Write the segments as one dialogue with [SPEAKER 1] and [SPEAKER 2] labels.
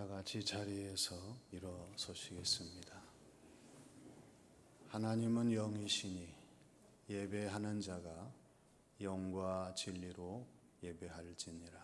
[SPEAKER 1] 다 같이 자리에서 일어서시겠습니다. 하나님은 영이시니 예배하는 자가 영과 진리로 예배할지니라.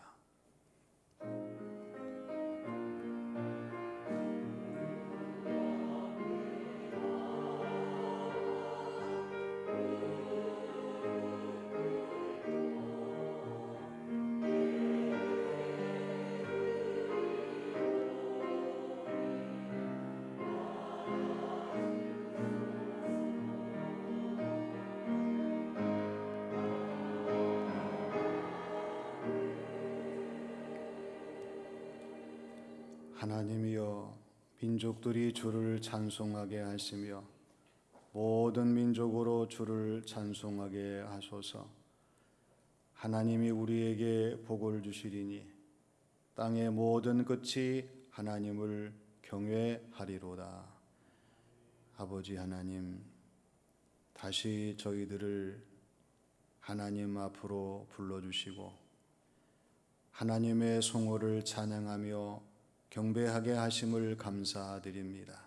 [SPEAKER 1] 하나님이여, 민족들이 주를 찬송하게 하시며 모든 민족으로 주를 찬송하게 하소서. 하나님이 우리에게 복을 주시리니 땅의 모든 끝이 하나님을 경외하리로다. 아버지 하나님, 다시 저희들을 하나님 앞으로 불러주시고 하나님의 성호를 찬양하며 경배하게 하심을 감사드립니다.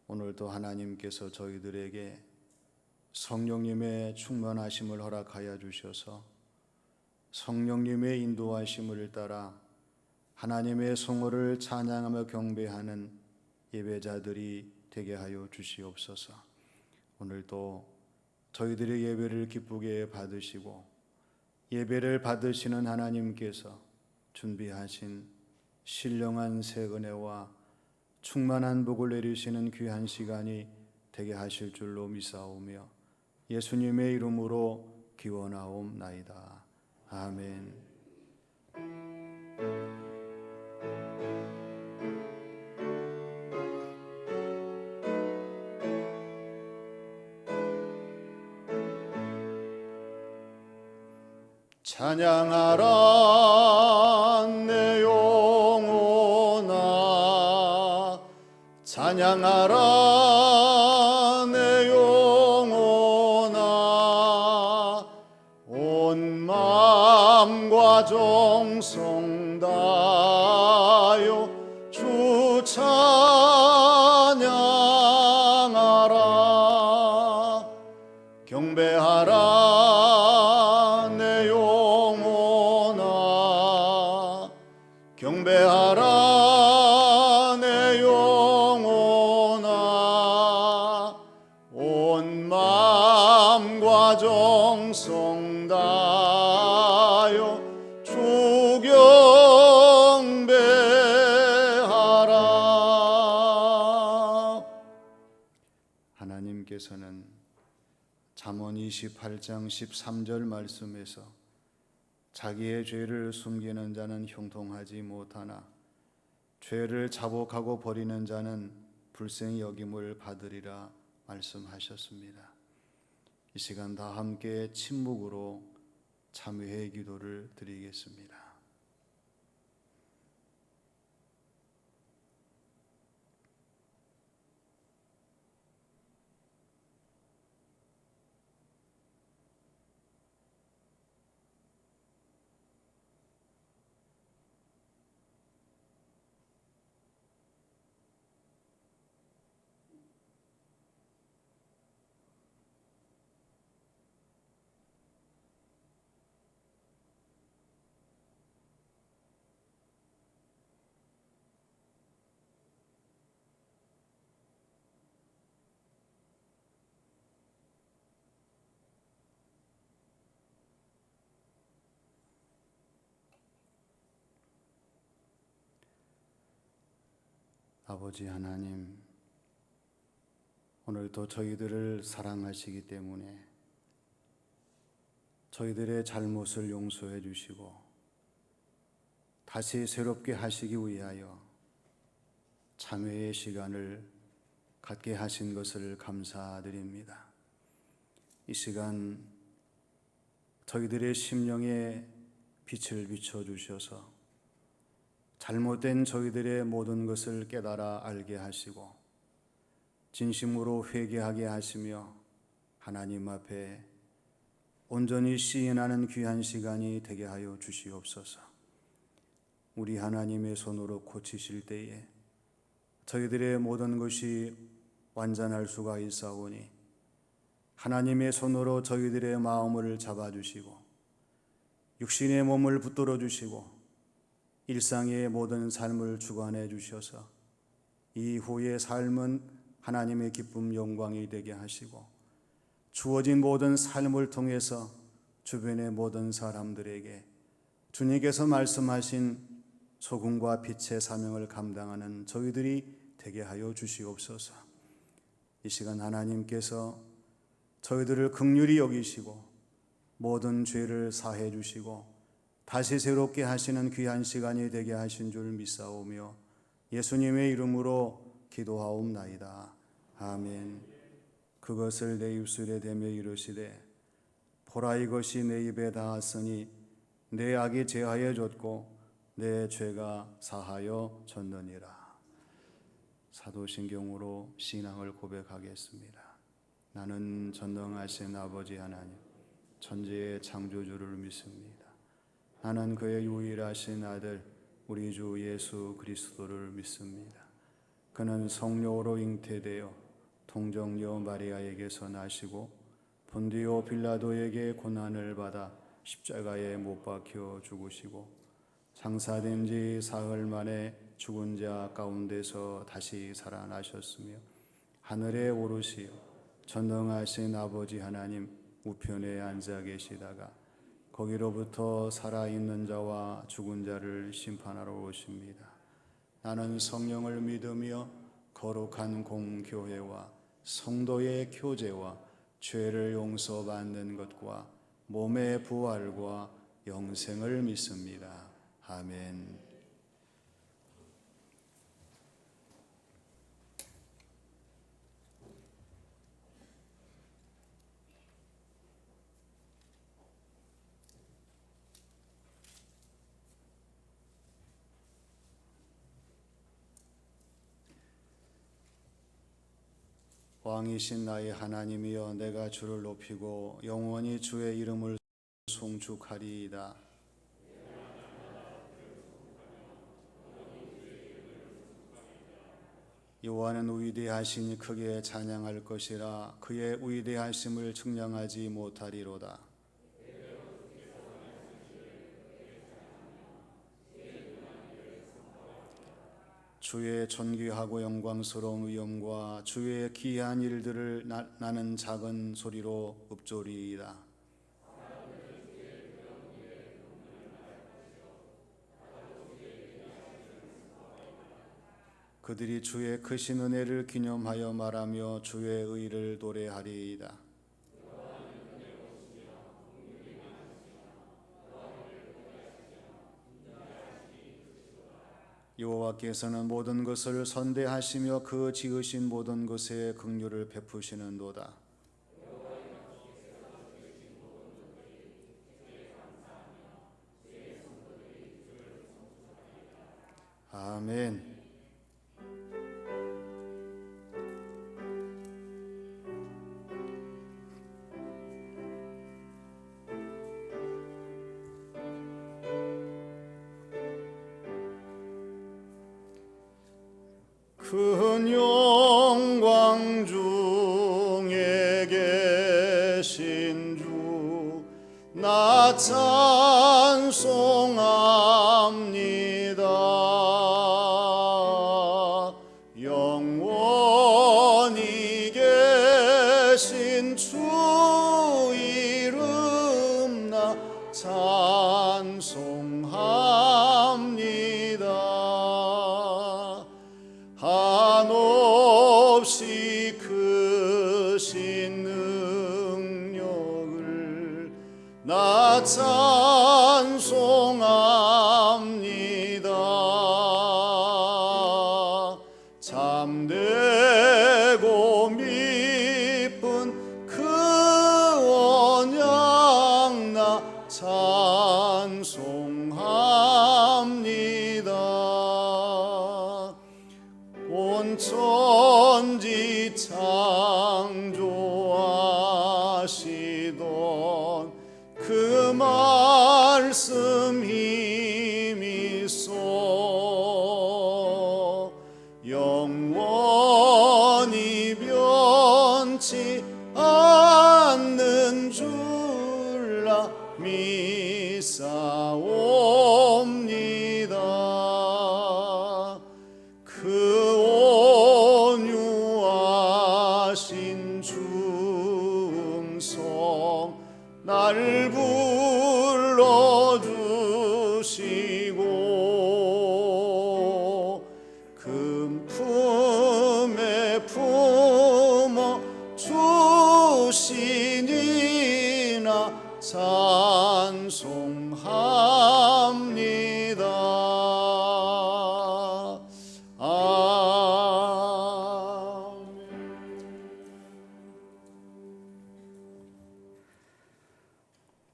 [SPEAKER 1] 오늘도 하나님께서 저희들에게 성령님의 충만하심을 허락하여 주셔서 성령님의 인도하심을 따라 하나님의 성호를 찬양하며 경배하는 예배자들이 되게 하여 주시옵소서. 오늘도 저희들의 예배를 기쁘게 받으시고 예배를 받으시는 하나님께서 준비하신 신령한 새 은혜와 충만한 복을 내리시는 귀한 시간이 되게 하실 줄로 믿사오며 예수님의 이름으로 기원하옵나이다. 아멘. 찬양하라 내 영혼아, 찬양하라 내 영혼아, 온 마음과 정성 다하여 주 찬양하라. 경배하라 경배하라 내 영혼아, 온 마음과 정성 다하여 주 경배하라. 하나님께서는 잠언 28장 13절 말씀에서 자기의 죄를 숨기는 자는 형통하지 못하나 죄를 자복하고 버리는 자는 불쌍히 여김을 받으리라 말씀하셨습니다. 이 시간 다 함께 침묵으로 참회의 기도를 드리겠습니다. 아버지 하나님, 오늘도 저희들을 사랑하시기 때문에 저희들의 잘못을 용서해 주시고 다시 새롭게 하시기 위하여 참회의 시간을 갖게 하신 것을 감사드립니다. 이 시간 저희들의 심령에 빛을 비춰주셔서 잘못된 저희들의 모든 것을 깨달아 알게 하시고 진심으로 회개하게 하시며 하나님 앞에 온전히 시인하는 귀한 시간이 되게 하여 주시옵소서. 우리 하나님의 손으로 고치실 때에 저희들의 모든 것이 완전할 수가 있사오니 하나님의 손으로 저희들의 마음을 잡아주시고 육신의 몸을 붙들어 주시고 일상의 모든 삶을 주관해 주셔서 이후의 삶은 하나님의 기쁨 영광이 되게 하시고 주어진 모든 삶을 통해서 주변의 모든 사람들에게 주님께서 말씀하신 소금과 빛의 사명을 감당하는 저희들이 되게 하여 주시옵소서. 이 시간 하나님께서 저희들을 긍휼히 여기시고 모든 죄를 사해 주시고 다시 새롭게 하시는 귀한 시간이 되게 하신 줄 믿사오며 예수님의 이름으로 기도하옵나이다. 아멘. 그것을 내 입술에 대며 이르시되 보라 이것이 내 입에 닿았으니 내 악이 제하여 졌고 내 죄가 사하여 졌느니라. 사도신경으로 신앙을 고백하겠습니다. 나는 전능하신 아버지 하나님 천지의 창조주를 믿습니다. 나는 그의 유일하신 아들 우리 주 예수 그리스도를 믿습니다. 그는 성령으로 잉태되어 통정녀 마리아에게서 나시고 본디오 빌라도에게 고난을 받아 십자가에 못 박혀 죽으시고 장사된 지 사흘 만에 죽은 자 가운데서 다시 살아나셨으며 하늘에 오르시어 전능하신 아버지 하나님 우편에 앉아 계시다가 거기로부터 살아있는 자와 죽은 자를 심판하러 오십니다. 나는 성령을 믿으며 거룩한 공교회와 성도의 교제와 죄를 용서받는 것과 몸의 부활과 영생을 믿습니다. 아멘. 왕이신 나의 하나님이여 내가 주를 높이고 영원히 주의 이름을 송축하리이다. 여호와는 위대하시니 크게 찬양할 것이라. 그의 위대하심을 측량하지 못하리로다. 주의 존귀하고 영광스러운 위엄과 주의 기이한 일들을 나는 작은 소리로 읊조리이다. 그들이 주의 크신 은혜를 기념하여 말하며 주의 의를 노래하리이다. 여호와께서는 모든 것을 선대하시며 그 지으신 모든 것에 긍휼을 베푸시는도다. 아멘. 큰 영광 중에 계신 주 나 찬송합니다. 영원히 계신 주 이름 나 찬송합니다. 한없이 크신 능력을 나 찬송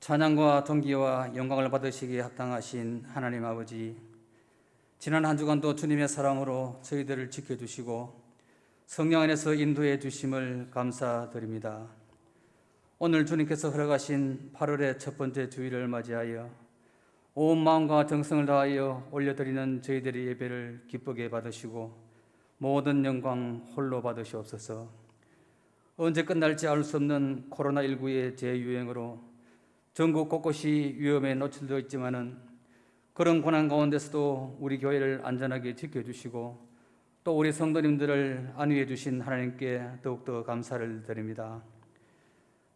[SPEAKER 2] 찬양과 존귀와 영광을 받으시기에 합당하신 하나님 아버지, 지난 한 주간도 주님의 사랑으로 저희들을 지켜주시고 성령 안에서 인도해 주심을 감사드립니다. 오늘 주님께서 허락하신 8월의 첫 번째 주일을 맞이하여 온 마음과 정성을 다하여 올려드리는 저희들의 예배를 기쁘게 받으시고 모든 영광 홀로 받으시옵소서. 언제 끝날지 알 수 없는 코로나19의 재유행으로 전국 곳곳이 위험에 노출되어 있지만은 그런 고난 가운데서도 우리 교회를 안전하게 지켜주시고 또 우리 성도님들을 안위해 주신 하나님께 더욱더 감사를 드립니다.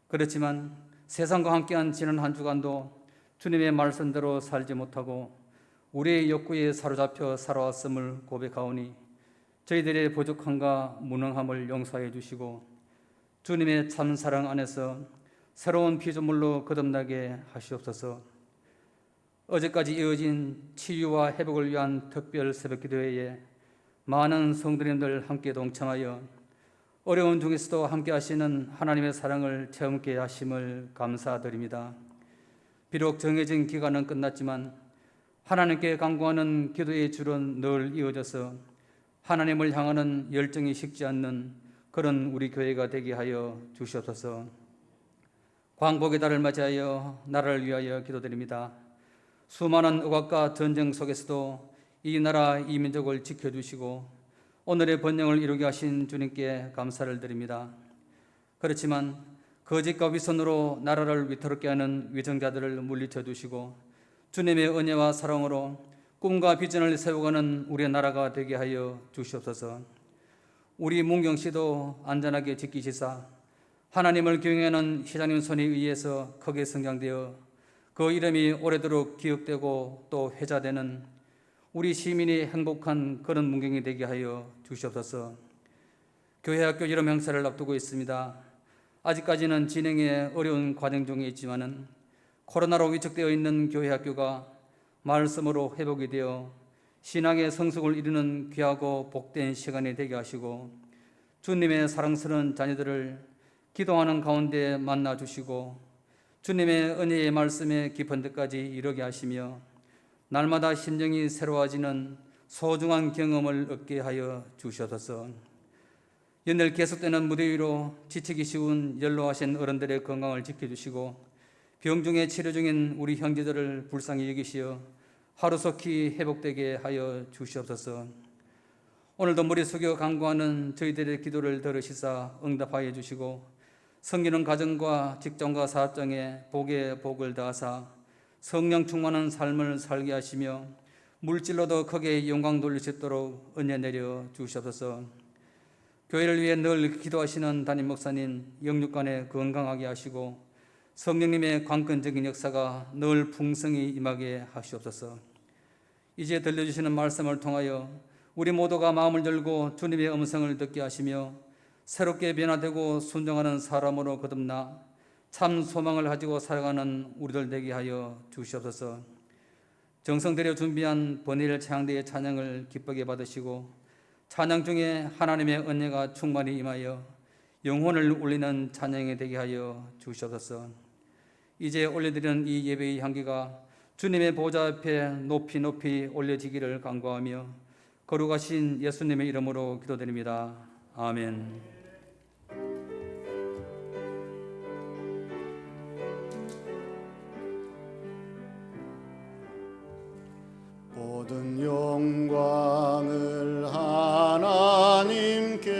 [SPEAKER 2] 그렇지만 세상과 함께한 지난 한 주간도 주님의 말씀대로 살지 못하고 우리의 욕구에 사로잡혀 살아왔음을 고백하오니 저희들의 부족함과 무능함을 용서해 주시고 주님의 참 사랑 안에서 새로운 피조물로 거듭나게 하시옵소서. 어제까지 이어진 치유와 회복을 위한 특별 새벽기도회에 많은 성도님들 함께 동참하여 어려운 중에서도 함께 하시는 하나님의 사랑을 체험케 하심을 감사드립니다. 비록 정해진 기간은 끝났지만 하나님께 간구하는 기도의 줄은 늘 이어져서 하나님을 향하는 열정이 식지 않는 그런 우리 교회가 되게 하여 주시옵소서. 광복의 달을 맞이하여 나라를 위하여 기도드립니다. 수많은 억압과 전쟁 속에서도 이 나라 이 민족을 지켜주시고 오늘의 번영을 이루게 하신 주님께 감사를 드립니다. 그렇지만 거짓과 위선으로 나라를 위태롭게 하는 위정자들을 물리쳐 주시고 주님의 은혜와 사랑으로 꿈과 비전을 세워가는 우리의 나라가 되게 하여 주시옵소서. 우리 문경시도 안전하게 지키시사 하나님을 경외하는 회장님 손에 의해서 크게 성장되어 그 이름이 오래도록 기억되고 또 회자되는 우리 시민이 행복한 그런 문경이 되게 하여 주시옵소서. 교회학교 이름 행사를 앞두고 있습니다. 아직까지는 진행에 어려운 과정 중에 있지만은 코로나로 위축되어 있는 교회학교가 말씀으로 회복이 되어 신앙의 성숙을 이루는 귀하고 복된 시간이 되게 하시고 주님의 사랑스러운 자녀들을 기도하는 가운데 만나 주시고 주님의 은혜의 말씀에 깊은 데까지 이르게 하시며 날마다 심정이 새로워지는 소중한 경험을 얻게 하여 주시옵소서. 연일 계속되는 무대 위로 지치기 쉬운 연로하신 어른들의 건강을 지켜주시고 병중에 치료 중인 우리 형제들을 불쌍히 여기시어 하루속히 회복되게 하여 주시옵소서. 오늘도 머리 숙여 간구하는 저희들의 기도를 들으시사 응답하여 주시고 섬기는 가정과 직장과 사업장에 복에 복을 더하사 성령 충만한 삶을 살게 하시며 물질로도 크게 영광 돌릴 수 있도록 은혜 내려 주시옵소서. 교회를 위해 늘 기도하시는 담임 목사님 영육간에 건강하게 하시고 성령님의 관건적인 역사가 늘 풍성히 임하게 하시옵소서. 이제 들려주시는 말씀을 통하여 우리 모두가 마음을 열고 주님의 음성을 듣게 하시며 새롭게 변화되고 순종하는 사람으로 거듭나 참 소망을 가지고 살아가는 우리들 되게 하여 주시옵소서. 정성 들여 준비한 번일 창대의 찬양을 기쁘게 받으시고 찬양 중에 하나님의 은혜가 충만히 임하여 영혼을 울리는 찬양이 되게 하여 주시옵소서. 이제 올려드리는 이 예배의 향기가 주님의 보좌 앞에 높이 높이 올려지기를 간구하며 거룩하신 예수님의 이름으로 기도드립니다. 아멘.
[SPEAKER 1] 모든 영광을 하나님께,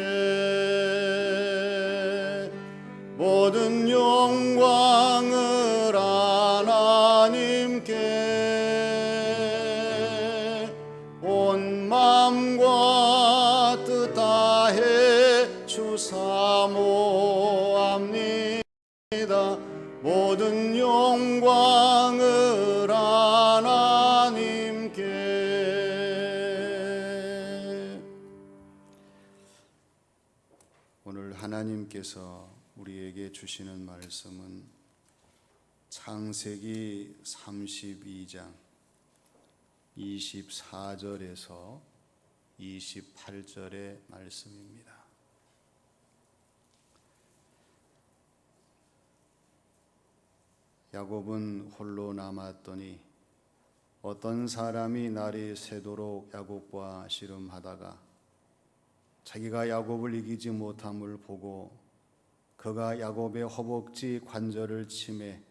[SPEAKER 1] 모든 영광을 하나님께, 온 마음과 뜻 다해 주사모합니다. 모든 영광을 하나님께. 오늘 하나님께서 우리에게 주시는 말씀은 창세기 32장 24절에서 28절의 말씀입니다. 야곱은 홀로 남았더니 어떤 사람이 날이 새도록 야곱과 씨름하다가 자기가 야곱을 이기지 못함을 보고 그가 야곱의 허벅지 관절을 치매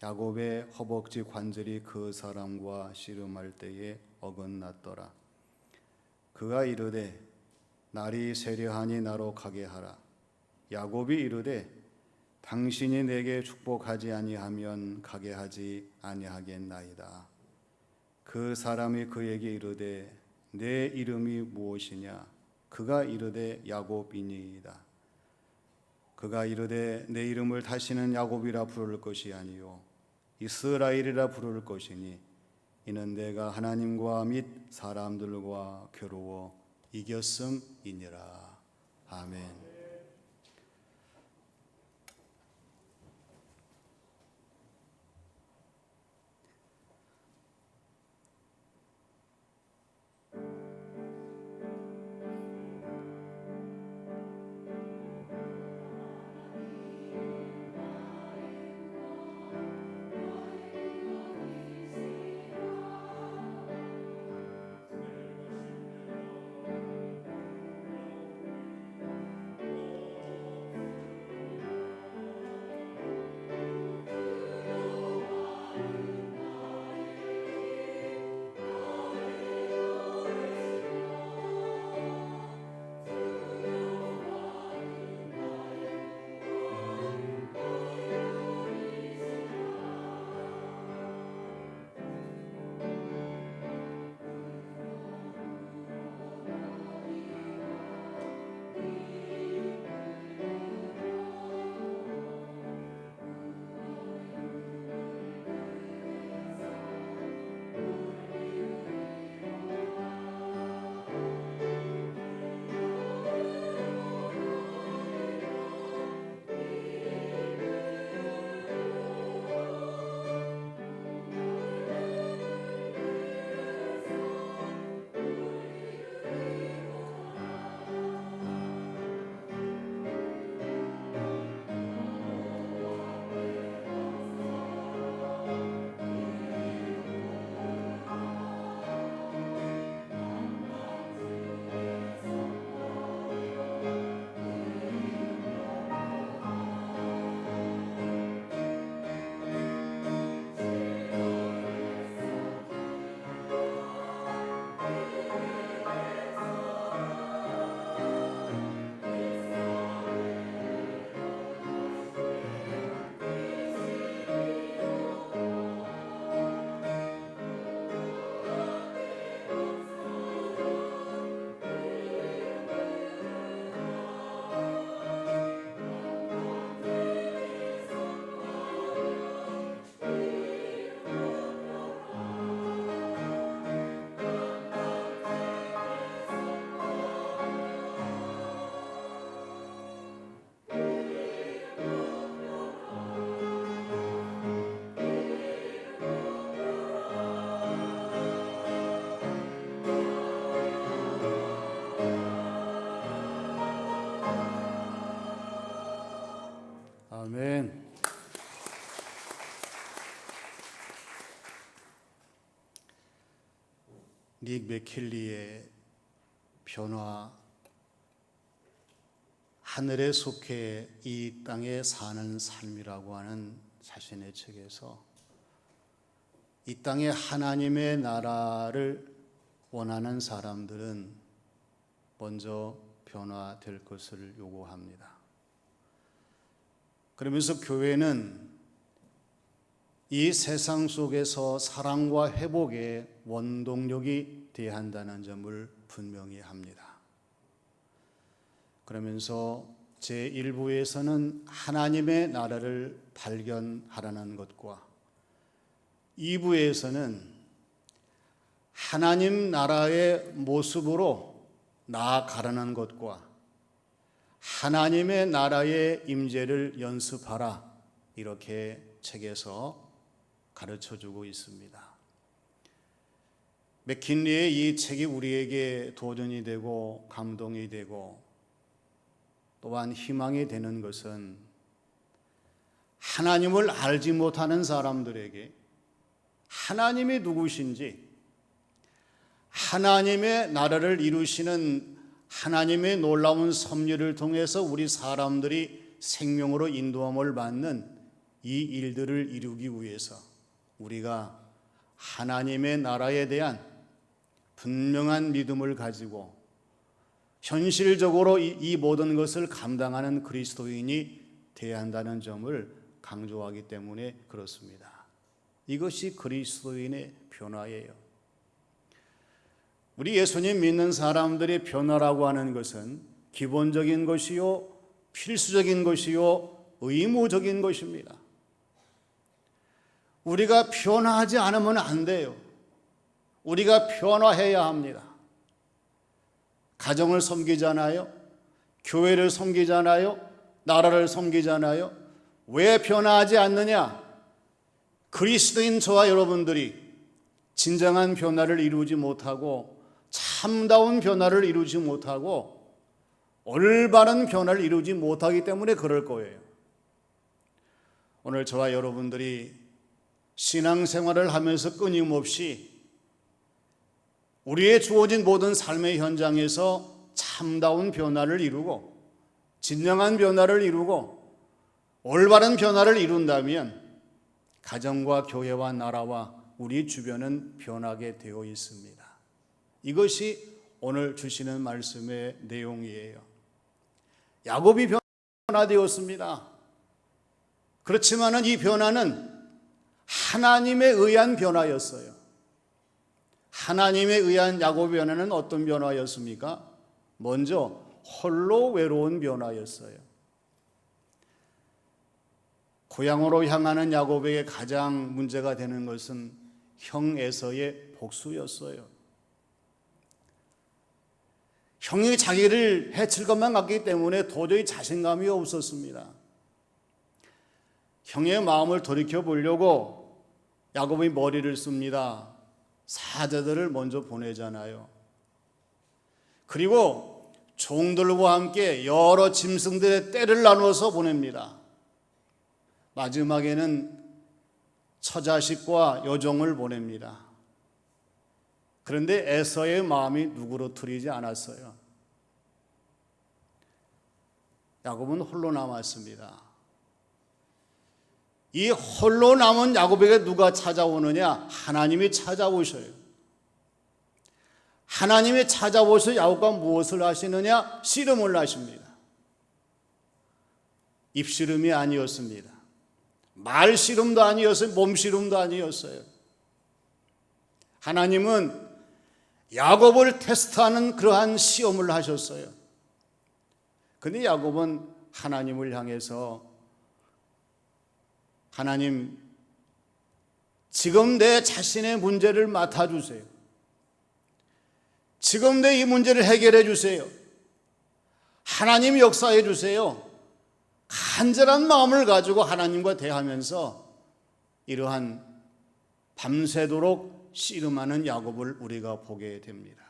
[SPEAKER 1] 야곱의 허벅지 관절이 그 사람과 씨름할 때에 어긋났더라. 그가 이르되 날이 세려하니 나로 가게 하라. 야곱이 이르되 당신이 내게 축복하지 아니하면 가게 하지 아니하겠나이다. 그 사람이 그에게 이르되 내 이름이 무엇이냐? 그가 이르되 야곱이니이다. 그가 이르되 내 이름을 다시는 야곱이라 부를 것이 아니요 이스라엘이라 부를 것이니 이는 내가 하나님과 및 사람들과 겨루어 이겼음이니라. 아멘. 아멘. 닉 맥킬리의 변화, 하늘에 속해 이 땅에 사는 삶이라고 하는 자신의 책에서 이 땅에 하나님의 나라를 원하는 사람들은 먼저 변화될 것을 요구합니다. 그러면서 교회는 이 세상 속에서 사랑과 회복의 원동력이 되어야 한다는 점을 분명히 합니다. 그러면서 제1부에서는 하나님의 나라를 발견하라는 것과 2부에서는 하나님 나라의 모습으로 나아가라는 것과 하나님의 나라의 임재를 연습하라, 이렇게 책에서 가르쳐주고 있습니다. 맥킨리의 이 책이 우리에게 도전이 되고 감동이 되고 또한 희망이 되는 것은 하나님을 알지 못하는 사람들에게 하나님이 누구신지, 하나님의 나라를 이루시는 하나님의 놀라운 섭리를 통해서 우리 사람들이 생명으로 인도함을 받는 이 일들을 이루기 위해서 우리가 하나님의 나라에 대한 분명한 믿음을 가지고 현실적으로 이 모든 것을 감당하는 그리스도인이 되어야 한다는 점을 강조하기 때문에 그렇습니다. 이것이 그리스도인의 변화예요. 우리 예수님 믿는 사람들의 변화라고 하는 것은 기본적인 것이요, 필수적인 것이요, 의무적인 것입니다. 우리가 변화하지 않으면 안 돼요. 우리가 변화해야 합니다. 가정을 섬기잖아요. 교회를 섬기잖아요. 나라를 섬기잖아요. 왜 변화하지 않느냐? 그리스도인 저와 여러분들이 진정한 변화를 이루지 못하고 참다운 변화를 이루지 못하고 올바른 변화를 이루지 못하기 때문에 그럴 거예요. 오늘 저와 여러분들이 신앙생활을 하면서 끊임없이 우리의 주어진 모든 삶의 현장에서 참다운 변화를 이루고 진정한 변화를 이루고 올바른 변화를 이룬다면 가정과 교회와 나라와 우리 주변은 변하게 되어 있습니다. 이것이 오늘 주시는 말씀의 내용이에요. 야곱이 변화되었습니다. 그렇지만 이 변화는 하나님에 의한 변화였어요. 하나님에 의한 야곱의 변화는 어떤 변화였습니까? 먼저 홀로 외로운 변화였어요. 고향으로 향하는 야곱에게 가장 문제가 되는 것은 형 에서의 복수였어요. 형이 자기를 해칠 것만 같기 때문에 도저히 자신감이 없었습니다. 형의 마음을 돌이켜 보려고 야곱이 머리를 씁니다. 사자들을 먼저 보내잖아요. 그리고 종들과 함께 여러 짐승들의 떼를 나누어서 보냅니다. 마지막에는 처자식과 여종을 보냅니다. 그런데 에서의 마음이 누그러뜨리지 않았어요. 야곱은 홀로 남았습니다. 이 홀로 남은 야곱에게 누가 찾아오느냐? 하나님이 찾아오셔요. 하나님이 찾아오셔서 야곱과 무엇을 하시느냐? 씨름을 하십니다. 입씨름이 아니었습니다. 말씨름도 아니었어요. 몸씨름도 아니었어요. 하나님은 야곱을 테스트하는 그러한 시험을 하셨어요. 그런데 야곱은 하나님을 향해서 하나님, 지금 내 자신의 문제를 맡아주세요. 지금 내 이 문제를 해결해 주세요. 하나님 역사해 주세요. 간절한 마음을 가지고 하나님과 대하면서 이러한 밤새도록 씨름하는 야곱을 우리가 보게 됩니다.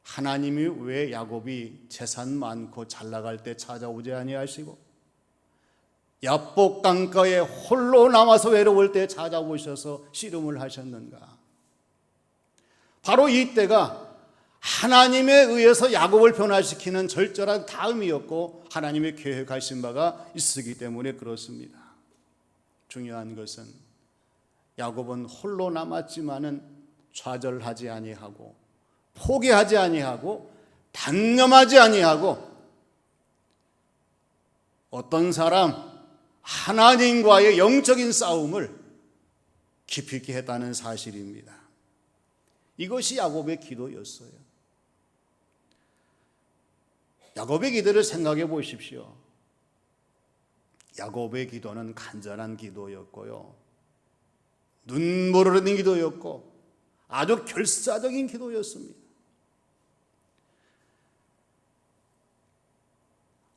[SPEAKER 1] 하나님이 왜 야곱이 재산 많고 잘 나갈 때 찾아오지 아니하시고 야복 강가에 홀로 남아서 외로울 때 찾아오셔서 씨름을 하셨는가? 바로 이때가 하나님에 의해서 야곱을 변화시키는 절절한 다음이었고 하나님의 계획하신 바가 있었기 때문에 그렇습니다. 중요한 것은 야곱은 홀로 남았지만은 좌절하지 아니하고 포기하지 아니하고 단념하지 아니하고 어떤 사람 하나님과의 영적인 싸움을 깊이 있게 했다는 사실입니다. 이것이 야곱의 기도였어요. 야곱의 기도를 생각해 보십시오. 야곱의 기도는 간절한 기도였고요. 눈물 흘리는 기도였고 아주 결사적인 기도였습니다.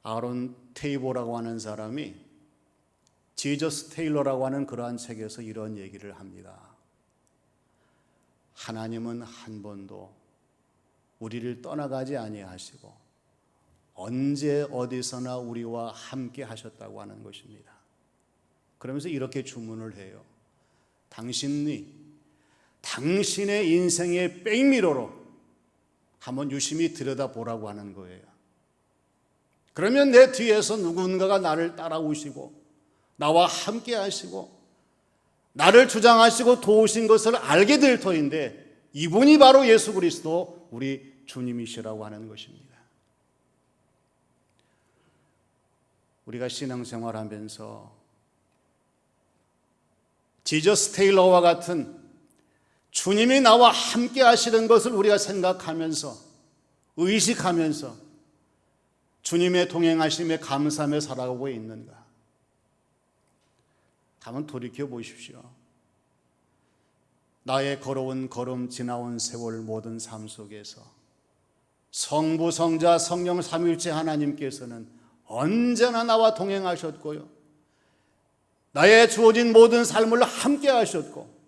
[SPEAKER 1] 아론 테이보라고 하는 사람이 지저스 테일러라고 하는 그러한 책에서 이런 얘기를 합니다. 하나님은 한 번도 우리를 떠나가지 아니하시고 언제 어디서나 우리와 함께 하셨다고 하는 것입니다. 그러면서 이렇게 주문을 해요. 당신이 당신의 인생의 백미러로 한번 유심히 들여다보라고 하는 거예요. 그러면 내 뒤에서 누군가가 나를 따라오시고 나와 함께 하시고 나를 주장하시고 도우신 것을 알게 될 터인데, 이분이 바로 예수 그리스도 우리 주님이시라고 하는 것입니다. 우리가 신앙생활하면서 지저스 테일러와 같은 주님이 나와 함께 하시는 것을 우리가 생각하면서 의식하면서 주님의 동행하심에 감사하며 살아가고 있는가? 한번 돌이켜 보십시오. 나의 걸어온 걸음 지나온 세월 모든 삶 속에서 성부 성자 성령 삼위일체 하나님께서는 언제나 나와 동행하셨고요, 나의 주어진 모든 삶을 함께 하셨고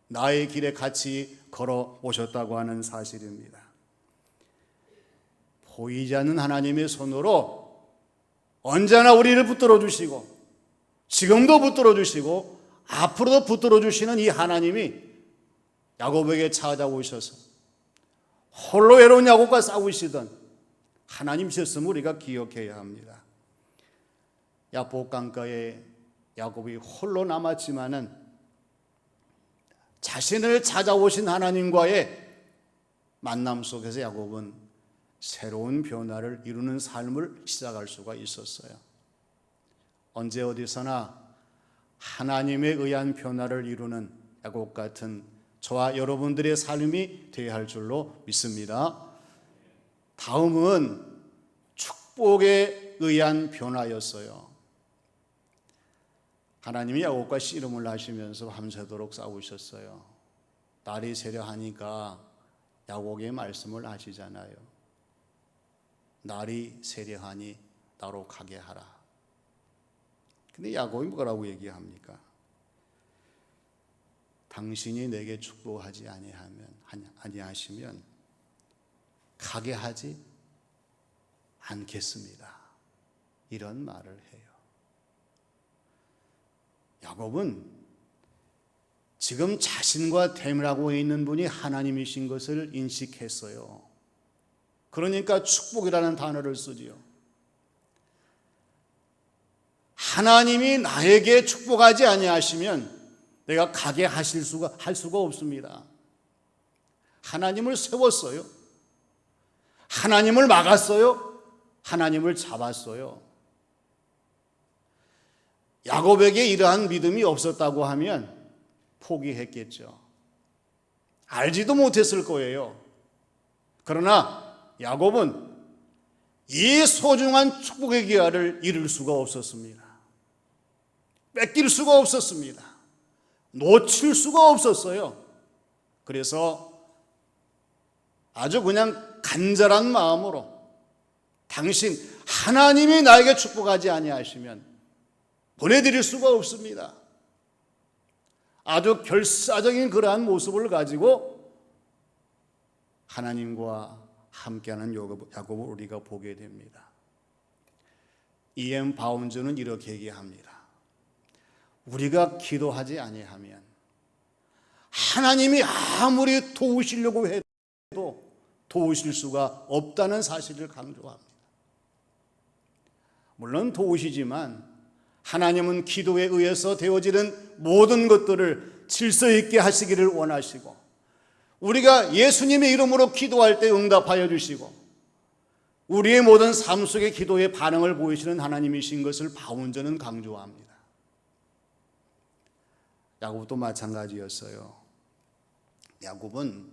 [SPEAKER 1] 나의 길에 같이 걸어오셨다고 하는 사실입니다. 보이지 않는 하나님의 손으로 언제나 우리를 붙들어 주시고 지금도 붙들어 주시고 앞으로도 붙들어 주시는 이 하나님이 야곱에게 찾아오셔서 홀로 외로운 야곱과 싸우시던 하나님이셨음을 우리가 기억해야 합니다. 야복 강가에 야곱이 홀로 남았지만은 자신을 찾아오신 하나님과의 만남 속에서 야곱은 새로운 변화를 이루는 삶을 시작할 수가 있었어요. 언제 어디서나 하나님에 의한 변화를 이루는 야곱 같은 저와 여러분들의 삶이 되어야 할 줄로 믿습니다. 다음은 축복에 의한 변화였어요. 하나님이 야곱과 씨름을 하시면서 밤새도록 싸우셨어요. 날이 세려하니까 야곱의 말씀을 아시잖아요. 날이 세려하니 나로 가게 하라. 근데 야곱이 뭐라고 얘기합니까? 당신이 내게 축복하지 아니하시면 가게 하지 않겠습니다. 이런 말을 해요. 야곱은 지금 자신과 대면하고 있는 분이 하나님이신 것을 인식했어요. 그러니까 축복이라는 단어를 쓰지요. 하나님이 나에게 축복하지 아니하시면 내가 가게 할 수가 없습니다. 하나님을 세웠어요. 하나님을 막았어요. 하나님을 잡았어요. 야곱에게 이러한 믿음이 없었다고 하면 포기했겠죠. 알지도 못했을 거예요. 그러나 야곱은 이 소중한 축복의 기회를 잃을 수가 없었습니다. 뺏길 수가 없었습니다. 놓칠 수가 없었어요. 그래서 아주 그냥 간절한 마음으로 당신 하나님이 나에게 축복하지 아니하시면 보내드릴 수가 없습니다. 아주 결사적인 그러한 모습을 가지고 하나님과 함께하는 야곱을 우리가 보게 됩니다. E.M. 바운즈는 이렇게 얘기합니다. 우리가 기도하지 아니하면 하나님이 아무리 도우시려고 해도 도우실 수가 없다는 사실을 강조합니다. 물론 도우시지만 하나님은 기도에 의해서 되어지는 모든 것들을 질서 있게 하시기를 원하시고 우리가 예수님의 이름으로 기도할 때 응답하여 주시고 우리의 모든 삶 속의 기도의 반응을 보이시는 하나님이신 것을 바운저는 강조합니다. 야곱도 마찬가지였어요. 야곱은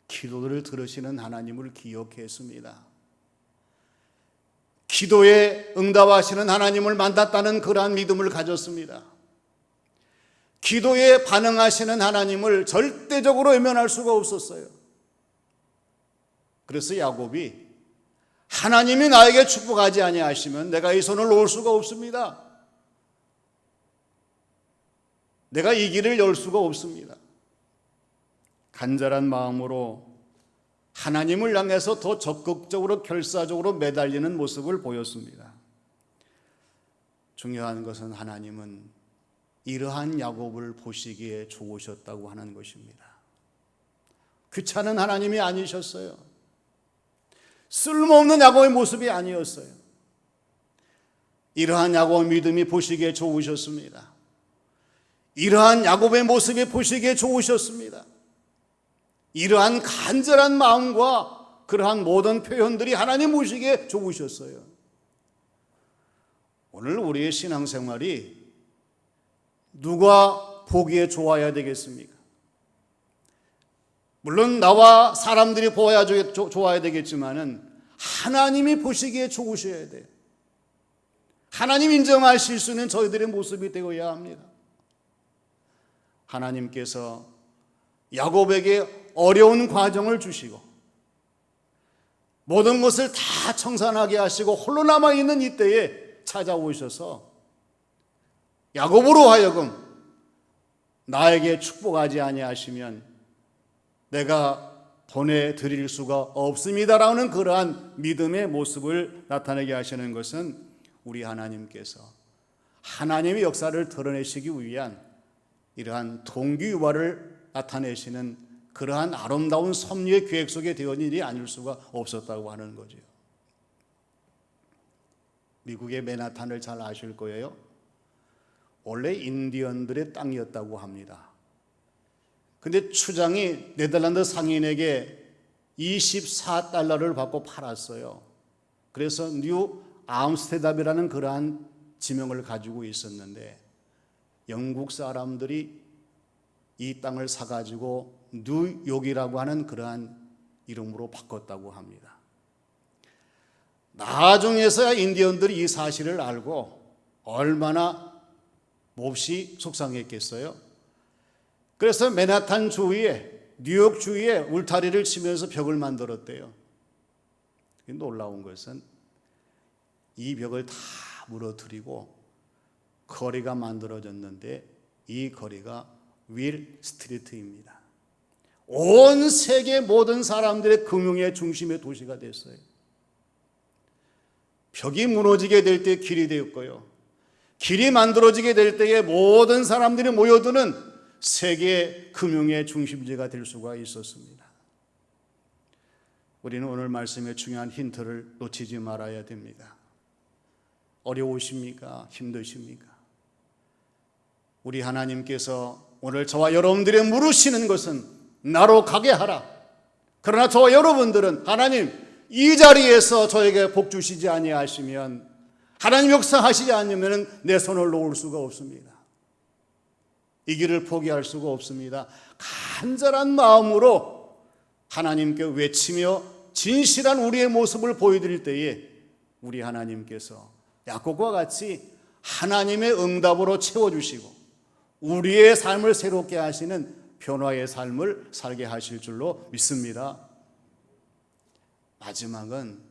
[SPEAKER 1] 기도를 들으시는 하나님을 기억했습니다. 기도에 응답하시는 하나님을 만났다는 그러한 믿음을 가졌습니다. 기도에 반응하시는 하나님을 절대적으로 외면할 수가 없었어요. 그래서 야곱이 하나님이 나에게 축복하지 아니하시면 내가 이 손을 놓을 수가 없습니다. 내가 이 길을 열 수가 없습니다. 간절한 마음으로 하나님을 향해서 더 적극적으로 결사적으로 매달리는 모습을 보였습니다. 중요한 것은 하나님은 이러한 야곱을 보시기에 좋으셨다고 하는 것입니다. 귀찮은 하나님이 아니셨어요. 쓸모없는 야곱의 모습이 아니었어요. 이러한 야곱의 믿음이 보시기에 좋으셨습니다. 이러한 야곱의 모습이 보시기에 좋으셨습니다. 이러한 간절한 마음과 그러한 모든 표현들이 하나님 보시기에 좋으셨어요. 오늘 우리의 신앙생활이 누가 보기에 좋아야 되겠습니까? 물론 나와 사람들이 보아야 좋아야 되겠지만은 하나님이 보시기에 좋으셔야 돼요. 하나님 인정하실 수 있는 저희들의 모습이 되어야 합니다. 하나님께서 야곱에게 어려운 과정을 주시고 모든 것을 다 청산하게 하시고 홀로 남아있는 이때에 찾아오셔서 야곱으로 하여금 나에게 축복하지 아니하시면 내가 보내드릴 수가 없습니다라는 그러한 믿음의 모습을 나타내게 하시는 것은 우리 하나님께서 하나님의 역사를 드러내시기 위한 이러한 동기유발을 나타내시는 그러한 아름다운 섭리의 계획 속에 되어진 일이 아닐 수가 없었다고 하는 거죠. 미국의 맨하탄을 잘 아실 거예요. 원래 인디언들의 땅이었다고 합니다. 근데 추장이 네덜란드 상인에게 24달러를 받고 팔았어요. 그래서 뉴 암스테르담이라는 그러한 지명을 가지고 있었는데 영국 사람들이 이 땅을 사가지고 뉴욕이라고 하는 그러한 이름으로 바꿨다고 합니다. 나중에서야 인디언들이 이 사실을 알고 얼마나 몹시 속상했겠어요. 그래서 맨하탄 주위에 뉴욕 주위에 울타리를 치면서 벽을 만들었대요. 놀라운 것은 이 벽을 다 무너뜨리고 거리가 만들어졌는데 이 거리가 윌 스트리트입니다. 온 세계 모든 사람들의 금융의 중심의 도시가 됐어요. 벽이 무너지게 될 때 길이 되었고요. 길이 만들어지게 될 때에 모든 사람들이 모여드는 세계 금융의 중심지가 될 수가 있었습니다. 우리는 오늘 말씀의 중요한 힌트를 놓치지 말아야 됩니다. 어려우십니까? 힘드십니까? 우리 하나님께서 오늘 저와 여러분들이 물으시는 것은 나로 가게 하라. 그러나 저와 여러분들은 하나님 이 자리에서 저에게 복 주시지 아니하시면 하나님 역사하시지 않으면 내 손을 놓을 수가 없습니다. 이 길을 포기할 수가 없습니다. 간절한 마음으로 하나님께 외치며 진실한 우리의 모습을 보여드릴 때에 우리 하나님께서 야곱과 같이 하나님의 응답으로 채워주시고 우리의 삶을 새롭게 하시는 변화의 삶을 살게 하실 줄로 믿습니다. 마지막은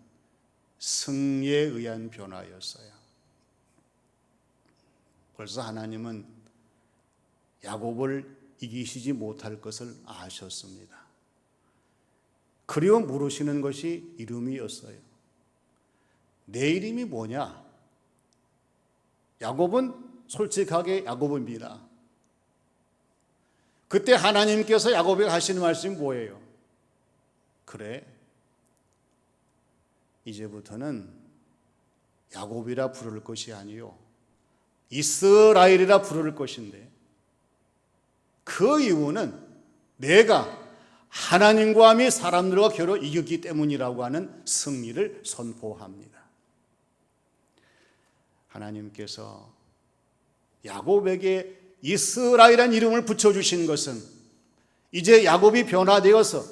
[SPEAKER 1] 승리에 의한 변화였어요. 벌써 하나님은 야곱을 이기시지 못할 것을 아셨습니다. 그리고 물으시는 것이 이름이었어요. 내 이름이 뭐냐? 야곱은 솔직하게 야곱입니다. 그때 하나님께서 야곱에게 하시는 말씀이 뭐예요? 그래, 이제부터는 야곱이라 부를 것이 아니요 이스라엘이라 부를 것인데 그 이유는 내가 하나님과 및 사람들과 겨루 이겼기 때문이라고 하는 승리를 선포합니다. 하나님께서 야곱에게 이스라엘이라는 이름을 붙여주신 것은 이제 야곱이 변화되어서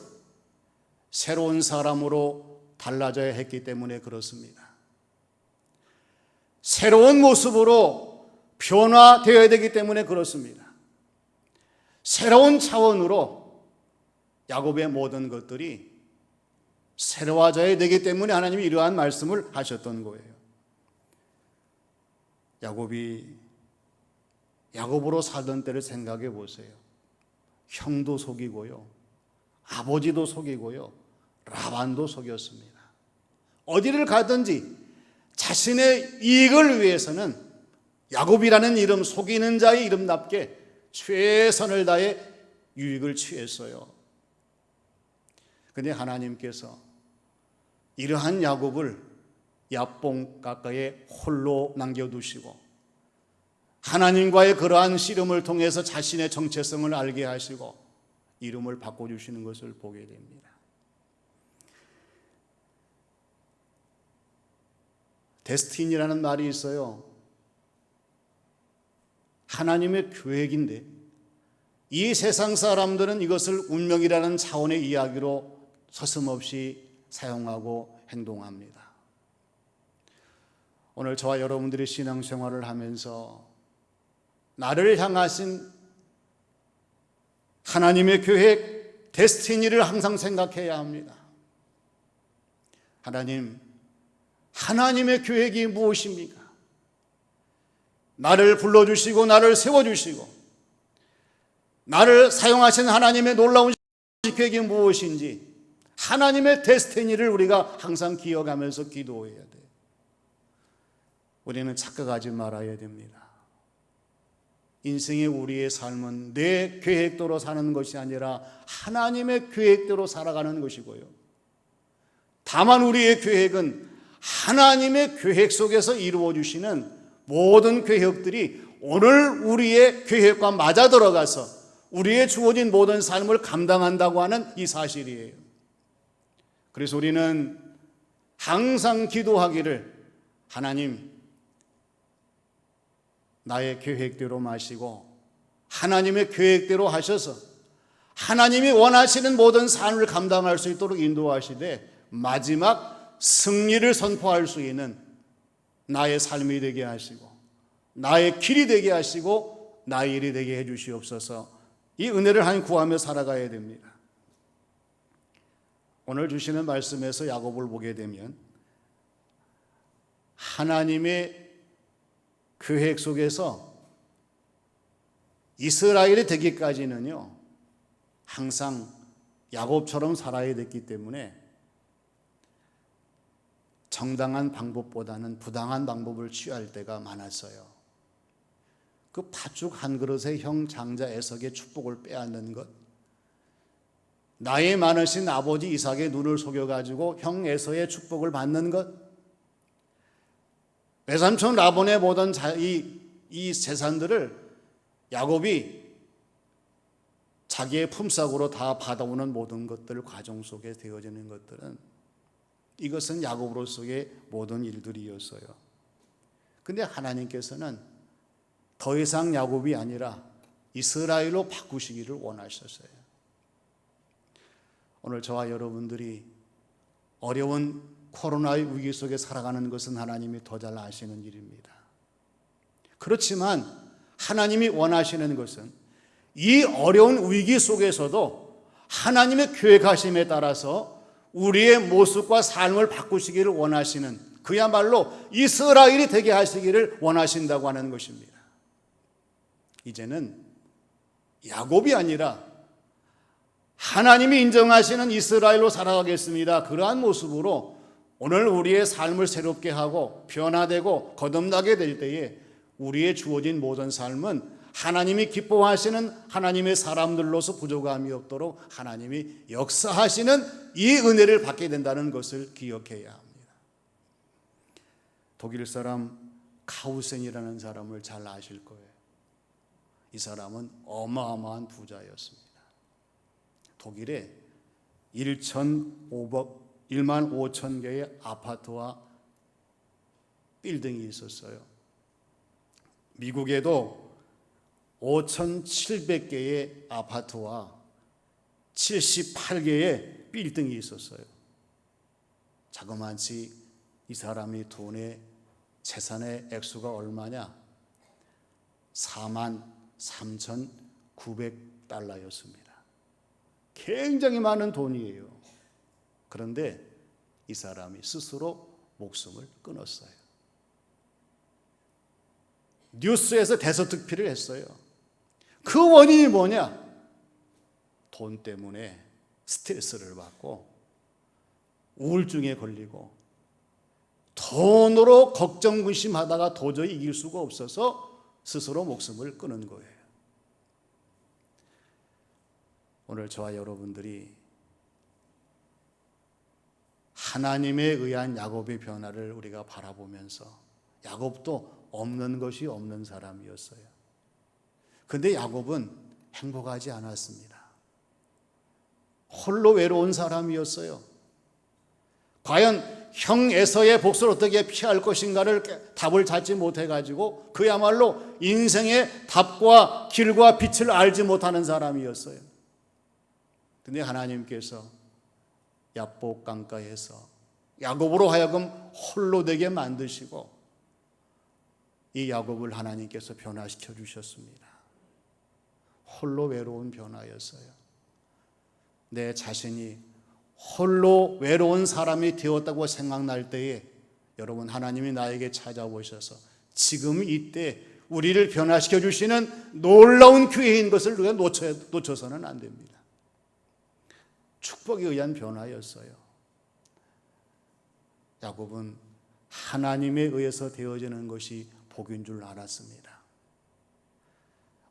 [SPEAKER 1] 새로운 사람으로 달라져야 했기 때문에 그렇습니다. 새로운 모습으로 변화되어야 되기 때문에 그렇습니다. 새로운 차원으로 야곱의 모든 것들이 새로워져야 되기 때문에 하나님이 이러한 말씀을 하셨던 거예요. 야곱이 야곱으로 살던 때를 생각해 보세요. 형도 속이고요, 아버지도 속이고요, 라반도 속였습니다. 어디를 가든지 자신의 이익을 위해서는 야곱이라는 이름, 속이는 자의 이름답게 최선을 다해 유익을 취했어요. 그런데 하나님께서 이러한 야곱을 야뽕 가까이에 홀로 남겨두시고 하나님과의 그러한 씨름을 통해서 자신의 정체성을 알게 하시고 이름을 바꿔주시는 것을 보게 됩니다. 데스티니라는 말이 있어요. 하나님의 계획인데 이 세상 사람들은 이것을 운명이라는 차원의 이야기로 서슴없이 사용하고 행동합니다. 오늘 저와 여러분들이 신앙생활을 하면서 나를 향하신 하나님의 계획, 데스티니를 항상 생각해야 합니다. 하나님의 계획이 무엇입니까? 나를 불러주시고 나를 세워주시고 나를 사용하신 하나님의 놀라운 계획이 무엇인지 하나님의 데스티니를 우리가 항상 기억하면서 기도해야 돼요. 우리는 착각하지 말아야 됩니다. 인생의 우리의 삶은 내 계획대로 사는 것이 아니라 하나님의 계획대로 살아가는 것이고요. 다만 우리의 계획은 하나님의 계획 속에서 이루어 주시는 모든 계획들이 오늘 우리의 계획과 맞아 들어가서 우리의 주어진 모든 삶을 감당한다고 하는 이 사실이에요. 그래서 우리는 항상 기도하기를 하나님, 나의 계획대로 마시고 하나님의 계획대로 하셔서 하나님이 원하시는 모든 삶을 감당할 수 있도록 인도하시되 마지막 승리를 선포할 수 있는 나의 삶이 되게 하시고 나의 길이 되게 하시고 나의 일이 되게 해 주시옵소서. 이 은혜를 하나님 구하며 살아가야 됩니다. 오늘 주시는 말씀에서 야곱을 보게 되면 하나님의 계획 속에서 이스라엘이 되기까지는요 항상 야곱처럼 살아야 됐기 때문에 정당한 방법보다는 부당한 방법을 취할 때가 많았어요. 그 팥죽 한 그릇에 형 장자 에석의 축복을 빼앗는 것, 나이 많으신 아버지 이삭의 눈을 속여가지고 형 에서의 축복을 받는 것, 외삼촌 라본에 보던 이 재산들을 야곱이 자기의 품삯으로 다 받아오는 모든 것들 과정 속에 되어지는 것들은 이것은 야곱으로서의 모든 일들이었어요. 근데 하나님께서는 더 이상 야곱이 아니라 이스라엘로 바꾸시기를 원하셨어요. 오늘 저와 여러분들이 어려운 코로나의 위기 속에 살아가는 것은 하나님이 더 잘 아시는 일입니다. 그렇지만 하나님이 원하시는 것은 이 어려운 위기 속에서도 하나님의 계획하심에 따라서 우리의 모습과 삶을 바꾸시기를 원하시는, 그야말로 이스라엘이 되게 하시기를 원하신다고 하는 것입니다. 이제는 야곱이 아니라 하나님이 인정하시는 이스라엘로 살아가겠습니다. 그러한 모습으로 오늘 우리의 삶을 새롭게 하고 변화되고 거듭나게 될 때에 우리의 주어진 모든 삶은 하나님이 기뻐하시는 하나님의 사람들로서 부족함이 없도록 하나님이 역사하시는 이 은혜를 받게 된다는 것을 기억해야 합니다. 독일 사람 카우센이라는 사람을 잘 아실 거예요. 이 사람은 어마어마한 부자였습니다. 독일에 1만 5천 개의 아파트와 빌딩이 있었어요. 미국에도 5,700개의 아파트와 78개의 빌딩이 있었어요. 자그마치 이 사람이 돈의 재산의 액수가 얼마냐? 43,900달러였습니다. 굉장히 많은 돈이에요. 그런데 이 사람이 스스로 목숨을 끊었어요. 뉴스에서 대서특필을 했어요. 그 원인이 뭐냐? 돈 때문에 스트레스를 받고 우울증에 걸리고 돈으로 걱정 근심하다가 도저히 이길 수가 없어서 스스로 목숨을 끊은 거예요. 오늘 저와 여러분들이 하나님에 의한 야곱의 변화를 우리가 바라보면서, 야곱도 없는 것이 없는 사람이었어요. 근데 야곱은 행복하지 않았습니다. 홀로 외로운 사람이었어요. 과연 형 에서의 복수를 어떻게 피할 것인가를 답을 찾지 못해가지고 그야말로 인생의 답과 길과 빛을 알지 못하는 사람이었어요. 근데 하나님께서 야복 강가에서 야곱으로 하여금 홀로 되게 만드시고 이 야곱을 하나님께서 변화시켜 주셨습니다. 홀로 외로운 변화였어요. 내 자신이 홀로 외로운 사람이 되었다고 생각날 때에 여러분, 하나님이 나에게 찾아오셔서 지금 이때 우리를 변화시켜 주시는 놀라운 기회인 것을 우리가 놓쳐서는 안 됩니다. 축복에 의한 변화였어요. 야곱은 하나님에 의해서 되어지는 것이 복인 줄 알았습니다.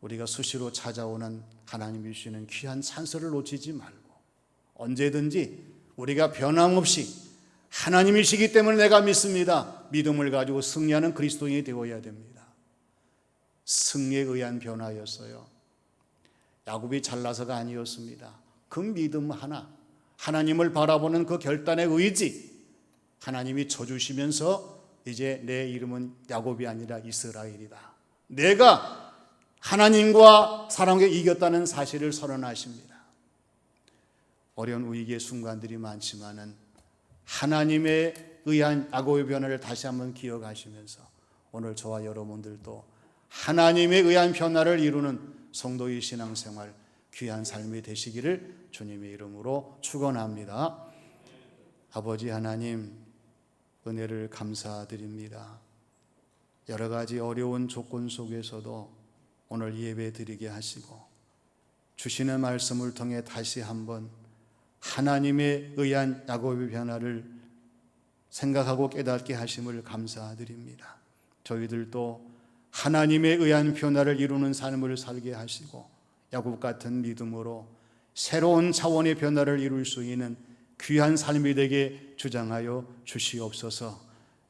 [SPEAKER 1] 우리가 수시로 찾아오는 하나님이 주시는 귀한 찬스를 놓치지 말고 언제든지 우리가 변함없이 하나님이시기 때문에 내가 믿습니다, 믿음을 가지고 승리하는 그리스도인이 되어야 됩니다. 승리에 의한 변화였어요. 야곱이 잘나서가 아니었습니다. 그 믿음 하나, 하나님을 바라보는 그 결단의 의지, 하나님이 쳐주시면서 이제 내 이름은 야곱이 아니라 이스라엘이다, 내가 하나님과 사람에게 이겼다는 사실을 선언하십니다. 어려운 위기의 순간들이 많지만은 하나님에 의한 야곱의 변화를 다시 한번 기억하시면서 오늘 저와 여러분들도 하나님에 의한 변화를 이루는 성도의 신앙생활, 귀한 삶이 되시기를 주님의 이름으로 축원합니다. 아버지 하나님, 은혜를 감사드립니다. 여러 가지 어려운 조건 속에서도 오늘 예배 드리게 하시고 주시는 말씀을 통해 다시 한번 하나님에 의한 야곱의 변화를 생각하고 깨닫게 하심을 감사드립니다. 저희들도 하나님에 의한 변화를 이루는 삶을 살게 하시고 야곱 같은 믿음으로 새로운 차원의 변화를 이룰 수 있는 귀한 삶이 되게 주장하여 주시옵소서.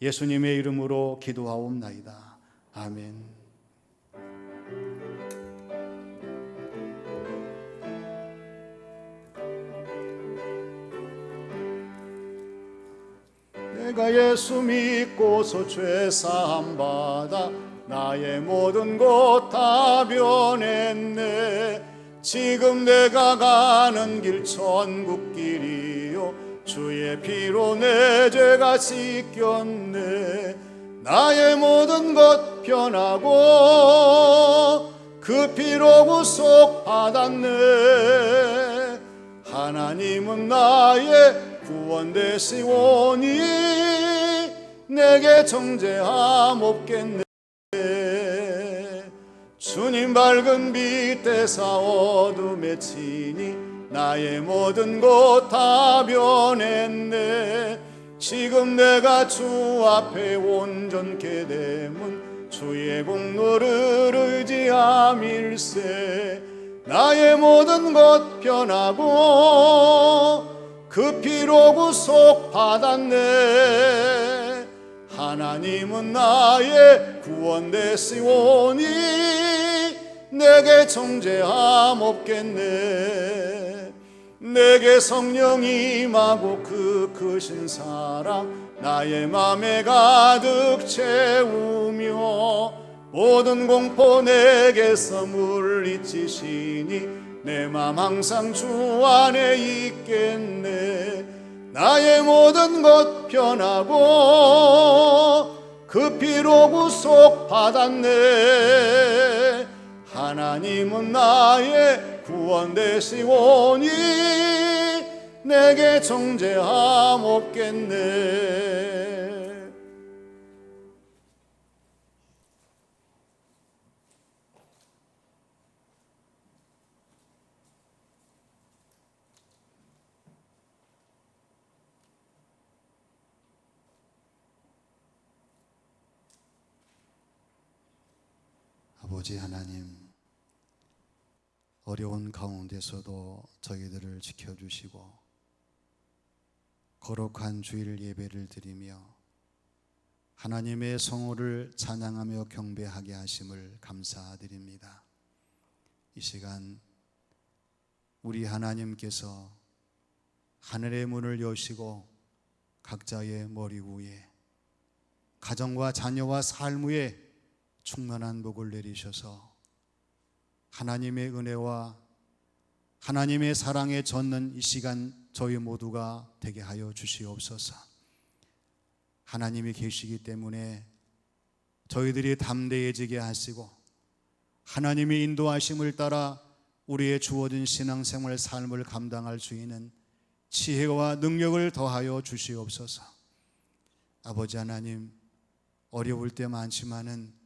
[SPEAKER 1] 예수님의 이름으로 기도하옵나이다. 아멘. 내가 예수 믿고서 죄 사함 받아 나의 모든 것 다 변했네. 지금 내가 가는 길 천국길이요 주의 피로 내 죄가 씻겼네. 나의 모든 것 변하고 그 피로 구속 받았네. 하나님은 나의 구원 되시오니 내게 정죄함 없겠네. 주님 밝은 빛 대사 어둠에 치니 나의 모든 것 다 변했네. 지금 내가 주 앞에 온전케 됨은 주의 공로를 의지함일세. 나의 모든 것 변하고 그 피로 구속 받았네. 하나님은 나의 구원 되시오니 내게 정죄함 없겠네. 내게 성령이 임하고 그 크신 사랑 나의 맘에 가득 채우며 모든 공포 내게서 물리치시니 내 맘 항상 주 안에 있겠네. 나의 모든 것 변하고 그 피로 구속 받았네. 하나님은 나의 구원 되시오니 내게 정죄함 없겠네. 아버지 하나님, 어려운 가운데서도 저희들을 지켜주시고 거룩한 주일 예배를 드리며 하나님의 성호를 찬양하며 경배하게 하심을 감사드립니다. 이 시간 우리 하나님께서 하늘의 문을 여시고 각자의 머리 위에 가정과 자녀와 삶 위에 충만한 복을 내리셔서 하나님의 은혜와 하나님의 사랑에 젖는 이 시간 저희 모두가 되게 하여 주시옵소서. 하나님이 계시기 때문에 저희들이 담대해지게 하시고 하나님의 인도하심을 따라 우리의 주어진 신앙생활 삶을 감당할 수 있는 지혜와 능력을 더하여 주시옵소서. 아버지 하나님, 어려울 때 많지만은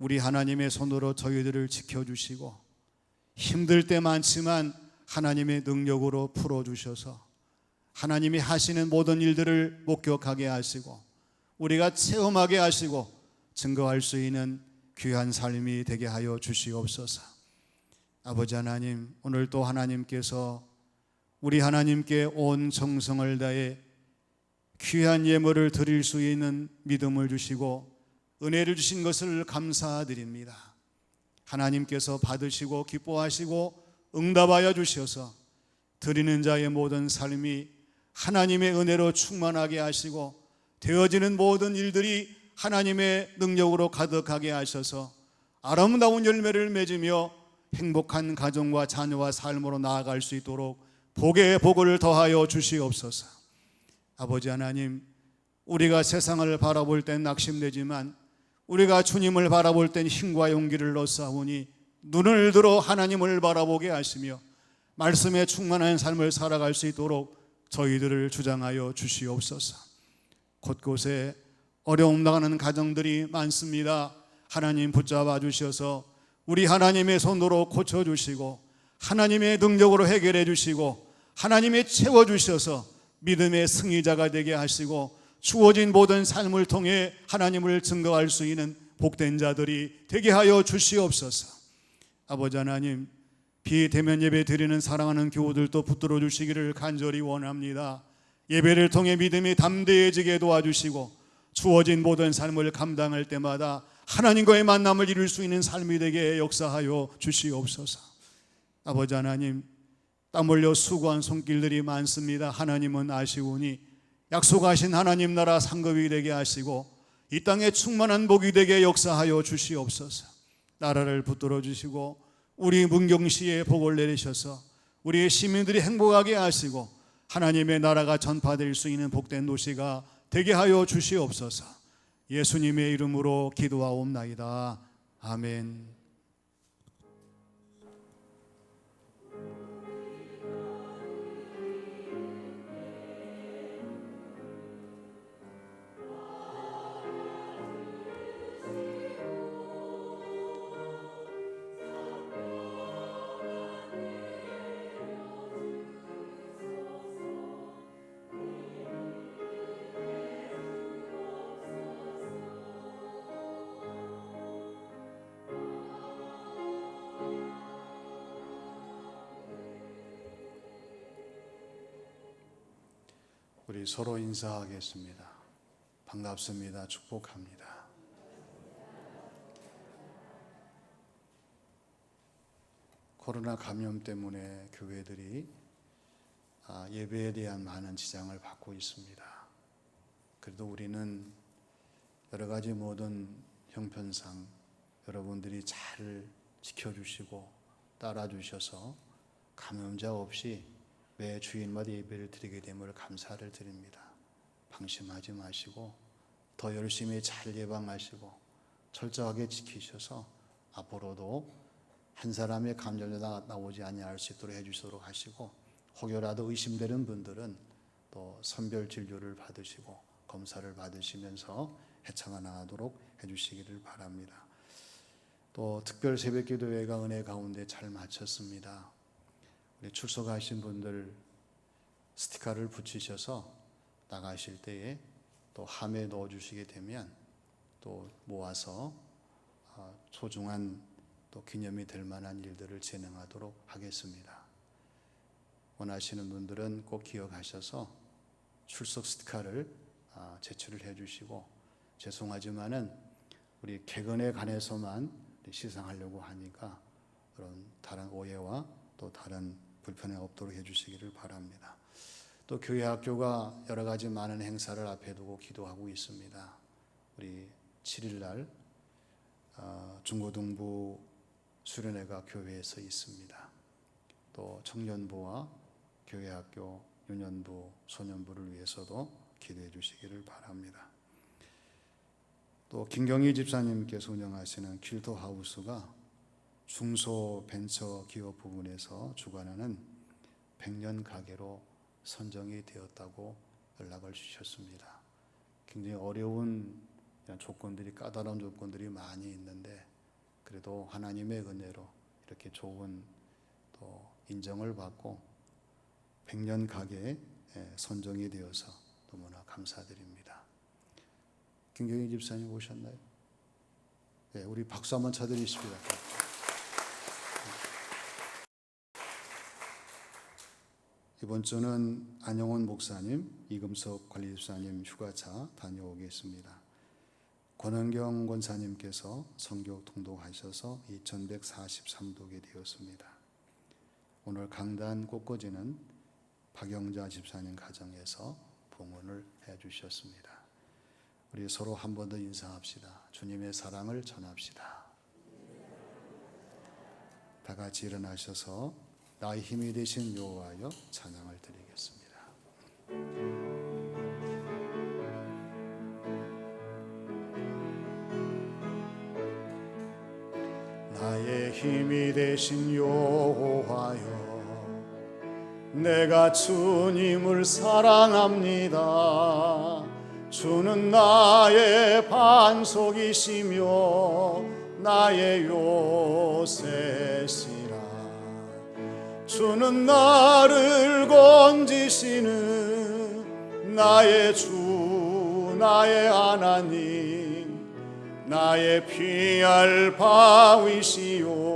[SPEAKER 1] 우리 하나님의 손으로 저희들을 지켜주시고 힘들 때 많지만 하나님의 능력으로 풀어주셔서 하나님이 하시는 모든 일들을 목격하게 하시고 우리가 체험하게 하시고 증거할 수 있는 귀한 삶이 되게 하여 주시옵소서. 아버지 하나님, 오늘 또 하나님께서 우리 하나님께 온 정성을 다해 귀한 예물을 드릴 수 있는 믿음을 주시고 은혜를 주신 것을 감사드립니다. 하나님께서 받으시고 기뻐하시고 응답하여 주셔서 드리는 자의 모든 삶이 하나님의 은혜로 충만하게 하시고 되어지는 모든 일들이 하나님의 능력으로 가득하게 하셔서 아름다운 열매를 맺으며 행복한 가정과 자녀와 삶으로 나아갈 수 있도록 복의 복을 더하여 주시옵소서. 아버지 하나님, 우리가 세상을 바라볼 땐 낙심되지만 우리가 주님을 바라볼 땐 힘과 용기를 얻사오니 눈을 들어 하나님을 바라보게 하시며 말씀에 충만한 삶을 살아갈 수 있도록 저희들을 주장하여 주시옵소서. 곳곳에 어려움 당하는 가정들이 많습니다. 하나님 붙잡아 주셔서 우리 하나님의 손으로 고쳐주시고 하나님의 능력으로 해결해 주시고 하나님의 채워주셔서 믿음의 승리자가 되게 하시고 주어진 모든 삶을 통해 하나님을 증거할 수 있는 복된 자들이 되게 하여 주시옵소서. 아버지 하나님, 비대면 예배 드리는 사랑하는 교우들도 붙들어 주시기를 간절히 원합니다. 예배를 통해 믿음이 담대해지게 도와주시고 주어진 모든 삶을 감당할 때마다 하나님과의 만남을 이룰 수 있는 삶이 되게 역사하여 주시옵소서. 아버지 하나님, 땀 흘려 수고한 손길들이 많습니다. 하나님은 아시오니 약속하신 하나님 나라 상급이 되게 하시고 이 땅에 충만한 복이 되게 역사하여 주시옵소서. 나라를 붙들어 주시고 우리 문경시에 복을 내리셔서 우리의 시민들이 행복하게 하시고 하나님의 나라가 전파될 수 있는 복된 도시가 되게 하여 주시옵소서. 예수님의 이름으로 기도하옵나이다. 아멘. 우리 서로 인사하겠습니다. 반갑습니다. 축복합니다. 코로나 감염 때문에 교회들이 예배에 대한 많은 지장을 받고 있습니다. 그래도 우리는 여러 가지 모든 형편상 여러분들이 잘 지켜주시고 따라주셔서 감염자 없이 매 주일마다 예배를 드리게 됨을 감사를 드립니다. 방심하지 마시고 더 열심히 잘 예방하시고 철저하게 지키셔서 앞으로도 한 사람의 감염자가 나오지 아니할 수 있도록 해주시도록 하시고 혹여라도 의심되는 분들은 또 선별 진료를 받으시고 검사를 받으시면서 해차가 나가도록 해주시기를 바랍니다. 또 특별 새벽기도회가 은혜 가운데 잘 마쳤습니다. 우리 출석하신 분들 스티커를 붙이셔서 나가실 때에 또 함에 넣어주시게 되면 또 모아서 소중한 또 기념이 될 만한 일들을 진행하도록 하겠습니다. 원하시는 분들은 꼭 기억하셔서 출석 스티커를 제출을 해주시고, 죄송하지만은 우리 개근에 관해서만 시상하려고 하니까 그런 다른 오해와 또 다른 불편이 없도록 해주시기를 바랍니다. 또 교회 학교가 여러 가지 많은 행사를 앞에 두고 기도하고 있습니다. 우리 7일 날 중고등부 수련회가 교회에서 있습니다. 또 청년부와 교회 학교 유년부 소년부를 위해서도 기도해 주시기를 바랍니다. 또 김경희 집사님께서 운영하시는 퀼토하우스가 중소벤처 기업 부분에서 주관하는 100년 가게로 선정이 되었다고 연락을 주셨습니다. 굉장히 어려운 조건들이, 까다로운 조건들이 많이 있는데 그래도 하나님의 은혜로 이렇게 좋은 또 인정을 받고 100년 가게에 선정이 되어서 너무나 감사드립니다. 김경희 집사님 오셨나요? 네, 우리 박수 한번 쳐드리십시오. 이번 주는 안영원 목사님, 이금석 관리집사님 휴가차 다녀오겠습니다. 권은경 권사님께서 성교 통독하셔서 2143독이 되었습니다. 오늘 강단 꽃꽂이는 박영자 집사님 가정에서 봉헌을 해주셨습니다. 우리 서로 한 번 더 인사합시다. 주님의 사랑을 전합시다. 다 같이 일어나셔서 나의 힘이 되신 여호와여 찬양을 드리겠습니다. 나의 힘이 되신 여호와여, 내가 주님을 사랑합니다. 주는 나의 반석이시며 나의 요새시라. 주는 나를 건지시는 나의 주, 나의 하나님, 나의 피할 바위시요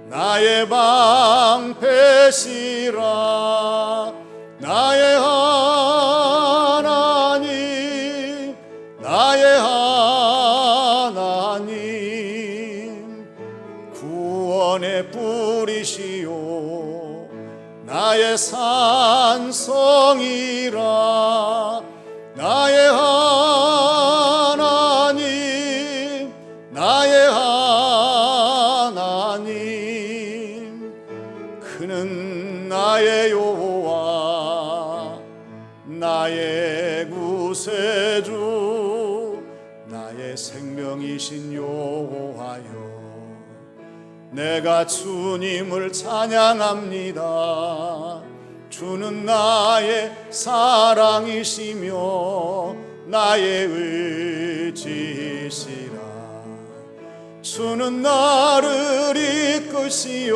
[SPEAKER 1] 나의 방패시라. 나의 하나님, 나의 하나님, 구원의 뿌리시요 나의 산성이라. 나의 하나님, 나의 하나님, 그는 나의 여호와, 나의 구세주, 나의 생명이신 여호와여, 내가 주님을 찬양합니다. 주는 나의 사랑이시며 나의 의지시라. 주는 나를 이끄시어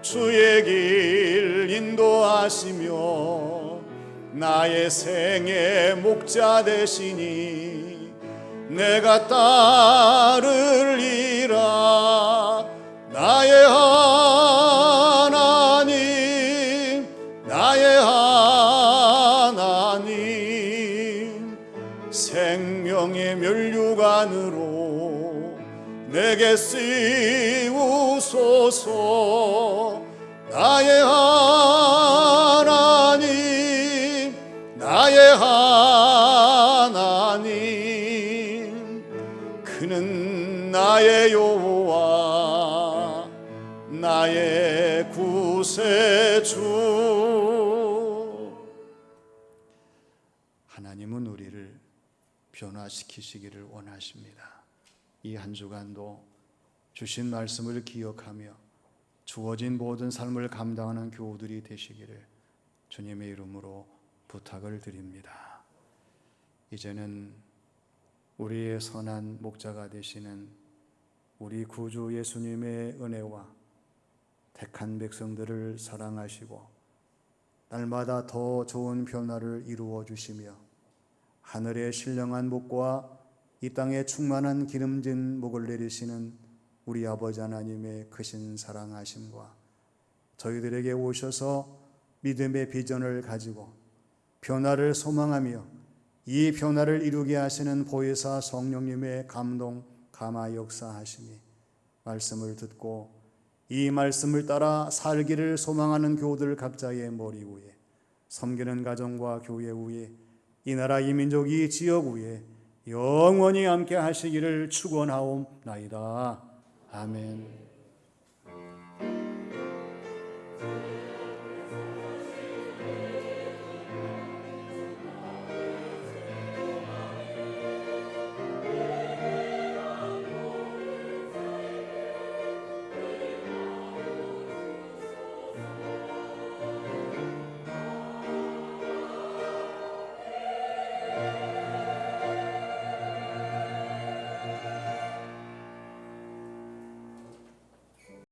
[SPEAKER 1] 주의 길 인도하시며 나의 생의 목자 되시니 내가 따르리라. 나의 하나님, 나의 하나님, 생명의 면류관으로 내게 씌우소서. 나의 하나님, 나의 하나님, 그는 나의 여호와, 나의 구세주. 하나님은 우리를 변화시키시기를 원하십니다. 이 한 주간도 주신 말씀을 기억하며 주어진 모든 삶을 감당하는 교우들이 되시기를 주님의 이름으로 부탁을 드립니다. 이제는 우리의 선한 목자가 되시는 우리 구주 예수님의 은혜와 택한 백성들을 사랑하시고 날마다 더 좋은 변화를 이루어 주시며 하늘의 신령한 복과 이 땅에 충만한 기름진 복을 내리시는 우리 아버지 하나님의 크신 사랑하심과 저희들에게 오셔서 믿음의 비전을 가지고 변화를 소망하며 이 변화를 이루게 하시는 보혜사 성령님의 감동, 감화 역사하심이 말씀을 듣고 이 말씀을 따라 살기를 소망하는 교우들 각자의 머리 위에, 섬기는 가정과 교회 위에, 이 나라 이 민족 이 지역 위에 영원히 함께 하시기를 축원하옵나이다. 아멘.